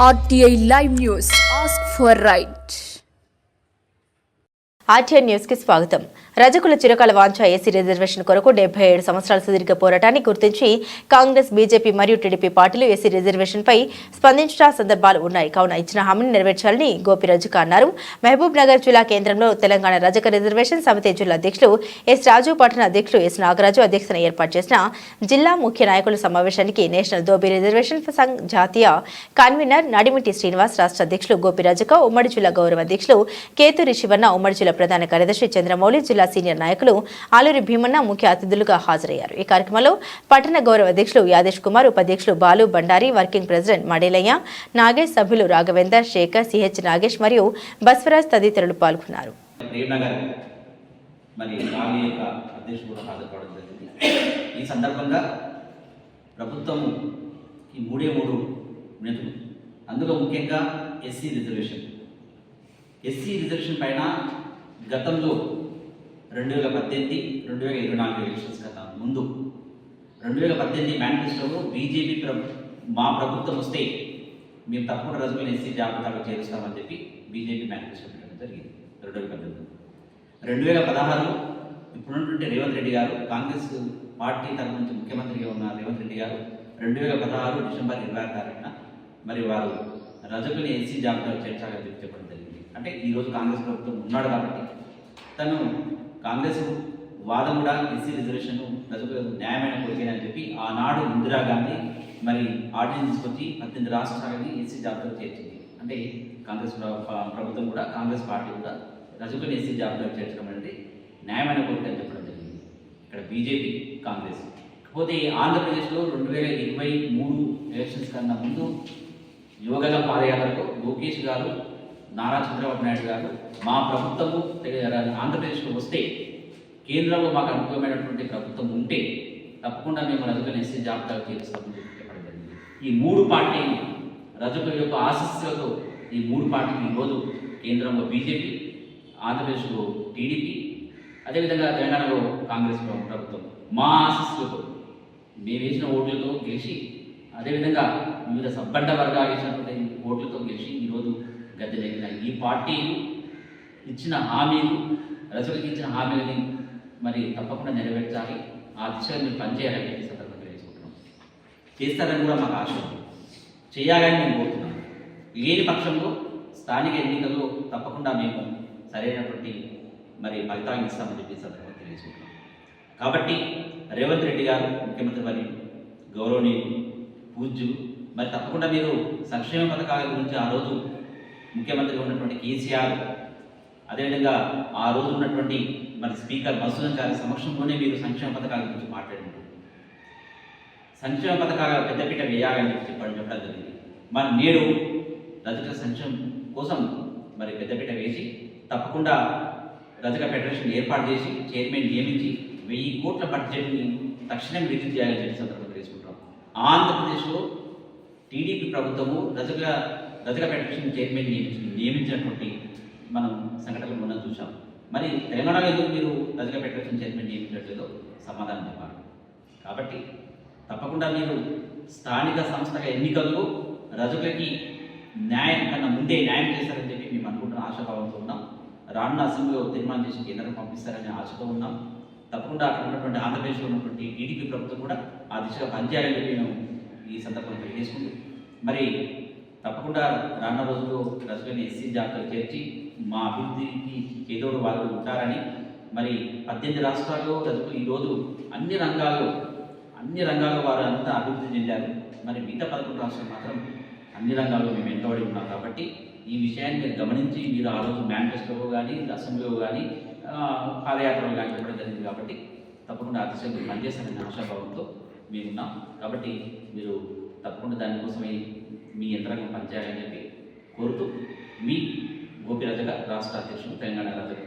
RTI Live News. Ask for right. RTI news కి స్వాగతం. రజకుల చిరకాల వాంఛ ఏసీ రిజర్వేషన్ కొరకు 77 సంవత్సరాల సుదీర్ఘ పోరాటాన్ని గుర్తించి కాంగ్రెస్, బీజేపీ మరియు టీడీపీ పార్టీలు ఏసీ రిజర్వేషన్ పై స్పందించిన సందర్భాలు ఉన్నాయి. కావున ఇచ్చిన హామీని నెరవేర్చాలని గోపి రజక అన్నారు. మహబూబ్ నగర్ జిల్లా కేంద్రంలో తెలంగాణ రజక రిజర్వేషన్ సమితి జిల్లా అధ్యక్షులు ఎస్ రాజు, పట్టణ అధ్యక్షులు ఎస్ నాగరాజు అధ్యక్షతన ఏర్పాటు చేసిన జిల్లా ముఖ్య నాయకుల సమావేశానికి నేషనల్ దోబీ రిజర్వేషన్ సంఘ్ జాతీయ కన్వీనర్ నడిమిటి శ్రీనివాస్, రాష్ట్ర అధ్యక్షులు గోపి రజక, ఉమ్మడి జిల్లా గౌరవ అధ్యక్షులు కేతూరి శివన్న, ఉమ్మడి జిల్లా ప్రధాన కార్యదర్శి చంద్రమౌళి, జిల్లా సీనియర్ నాయకులు ఆలూరి భీమన్న ముఖ్య అతిథులుగా హాజరయ్యారు. ఈ కార్యక్రమంలో పట్టణ గౌరవ అధ్యక్షులు యాదేష్ కుమార్, ఉపాధ్యక్షులు బాలు బండారి, వర్కింగ్ ప్రెసిడెంట్ మడేలయ్య, నాగేష్, సభ్యులు రాఘవేందర్, శేఖర్, సిహెచ్ నాగేష్ మరియు బస్వరాజ్ తదితరులు పాల్గొన్నారు. ఈ సందర్భంగా ప్రభుత్వం ఈ మూడే మూడు నిధులు, అందులో ముఖ్యంగా ఎస్సీ రిజర్వేషన్ పైన గతంలో 2018, 2024 ఎలక్షన్స్ కదా ముందు 2018 మేనిఫెస్టోలో బీజేపీ మా ప్రభుత్వం వస్తే మేము తప్పకుండా రజకులను ఎస్సీ జాబితాలో చేరుస్తామని చెప్పి బీజేపీ మేనిఫెస్టో పెట్టడం జరిగింది 2018. 2016 ఇప్పుడున్నటువంటి రేవంత్ రెడ్డి గారు, కాంగ్రెస్ పార్టీ తరఫు నుంచి ముఖ్యమంత్రిగా ఉన్న రేవంత్ రెడ్డి గారు 2016 డిసెంబర్ 26 తారీఖున మరి వారు రజకుల్ని ఎస్సీ జాబితాలో చేర్చాలని చెప్పి చెప్పడం జరిగింది. అంటే ఈరోజు కాంగ్రెస్ ప్రభుత్వం ఉన్నాడు కాబట్టి తను కాంగ్రెస్ వాదం కూడా ఎస్సీ రిజర్వేషన్ రజకులకు న్యాయమైన కోరికని చెప్పి ఆనాడు ఇందిరాగాంధీ మరి ఆర్డినెన్స్ తీసుకొచ్చి 18 రాష్ట్రాలని ఎస్సీ జాబితాలో చేర్చింది. అంటే కాంగ్రెస్ ప్రభుత్వం కూడా, కాంగ్రెస్ పార్టీ కూడా రజకులను ఎస్సీ జాబితాలో చేర్చడం అనేది న్యాయమైన కోరిక అని చెప్పడం జరిగింది. ఇక్కడ బీజేపీ, కాంగ్రెస్. కాకపోతే ఆంధ్రప్రదేశ్లో 2023 ఎలక్షన్స్ కన్నా ముందు యువగల పాదయాత్రలో లోకేష్ గారు, నారా చంద్రబాబు నాయుడు గారు మా ప్రభుత్వము ఆంధ్రప్రదేశ్లో వస్తే, కేంద్రంలో మాకు అనుకూలమైనటువంటి ప్రభుత్వం ఉంటే తప్పకుండా మేము రజకులను ఎస్సీ జాబితాలో చేరుస్తామని చెప్పడం జరిగింది. ఈ మూడు పార్టీలు రజకుల యొక్క ఆశస్సులతో ఈ మూడు పార్టీలు ఈరోజు కేంద్రంలో బీజేపీ, ఆంధ్రప్రదేశ్లో టీడీపీ, అదేవిధంగా తెలంగాణలో కాంగ్రెస్ ప్రభుత్వం మా ఆశస్సులతో మేము వేసిన ఓట్లతో గెలిచి, అదేవిధంగా వివిధ సబ్బండ వర్గాలు వేసినటువంటి ఓట్లతో గెలిచి ఈరోజు గద్దెలెక్కిన ఈ పార్టీలు ఇచ్చిన హామీలు, రజకులకు ఇచ్చిన హామీలని మరి తప్పకుండా నెరవేర్చాలి. ఆ దిశగా మీరు పనిచేయాలని చెప్పి సందర్భంగా తెలుసుకుంటున్నాం. చేస్తారని కూడా మాకు ఆశ ఉంది, చేయాలని మేము కోరుతున్నాం. లేని పక్షంలో స్థానిక ఎన్నికల్లో తప్పకుండా మేము సరైనటువంటి మరి ఫలితాలను ఇస్తామని చెప్పి సందర్భంగా తెలియజేసుకుంటున్నాం. కాబట్టి రేవంత్ రెడ్డి గారు ముఖ్యమంత్రి వారి గౌరవనీయులు, పూజ్యులు, మరి తప్పకుండా మీరు సంక్షేమ పథకాల గురించి ఆ రోజు ముఖ్యమంత్రిగా ఉన్నటువంటి కేసీఆర్, అదేవిధంగా ఆ రోజు ఉన్నటువంటి మరి స్పీకర్ మధుసూదన్ గారి సమక్షంలోనే మీరు సంక్షేమ పథకాల గురించి మాట్లాడినారు. సంక్షేమ పథకాల పెద్దపీట వేయాలని చెప్పడం జరిగింది. మరి నేడు రజక సంక్షేమం కోసం మరి పెద్దపీట వేసి తప్పకుండా రజక ఫెడరేషన్ ఏర్పాటు చేసి చైర్మన్ నియమించి 1000 కోట్ల బడ్జెట్ని తక్షణం విడుదల చేయాలని చెప్పి సందర్భంగా తెలుసుకుంటాం. ఆంధ్రప్రదేశ్లో టీడీపీ ప్రభుత్వము రజక ఫెడరేషన్ చైర్మన్ నియమించినటువంటి మనం సంఘటనలు మనం చూసాం. మరి తెలంగాణలో ఎందుకు మీరు రజక ఫెడరేషన్ చైర్మన్ నియమించట్లేదో సమాధానం చెప్పాలి. కాబట్టి తప్పకుండా మీరు స్థానిక సంస్థల ఎన్నికల్లో రజకులకి న్యాయం కన్నా ముందే న్యాయం చేస్తారని చెప్పి మేము అనుకుంటున్న ఆశాభావంతో ఉన్నాం. రానున్న అసెంబ్లీలో తీర్మానం చేసి కేంద్రం పంపిస్తారనే ఆశతో ఉన్నాం. తప్పకుండా అక్కడ ఉన్నటువంటి ఆంధ్రప్రదేశ్లో ఉన్నటువంటి టీడీపీ ప్రభుత్వం కూడా ఆ దిశగా పనిచేయాలని చెప్పి మేము ఈ సందర్భంగా తెలియజేసుకుంటూ, మరి తప్పకుండా రానున్న రోజుల్లో రజకులను ఎస్సీ జాబితాలో చేర్చి మా అభివృద్ధికి ఏదోడు వాళ్ళు ఉంటారని, మరి 18 రాష్ట్రాల్లో రజకులు ఈరోజు అన్ని రంగాల్లో వారు అంతా అభివృద్ధి చెందారు. మరి మిగతా 11 రాష్ట్రాలు మాత్రం అన్ని రంగాల్లో మేము వెంటబడి ఉన్నాం. కాబట్టి ఈ విషయాన్ని మీరు గమనించి మీరు ఆ రోజు మేనిఫెస్టోలో కానీ, అసెంబ్లీలో కానీ, పాదయాత్రలో కానీ చెప్పడం జరిగింది. కాబట్టి తప్పకుండా ఆ దిశగా మీరు పనిచేస్తారనే ఆశాభావంతో మేమున్నాం. కాబట్టి మీరు తప్పకుండా దానికోసమే మీ యంత్రాంగం పనిచేయాలని చెప్పి కోరుతూ, మీ గోపి రజక, రాష్ట్ర అధ్యక్షుడు, తెలంగాణ రజక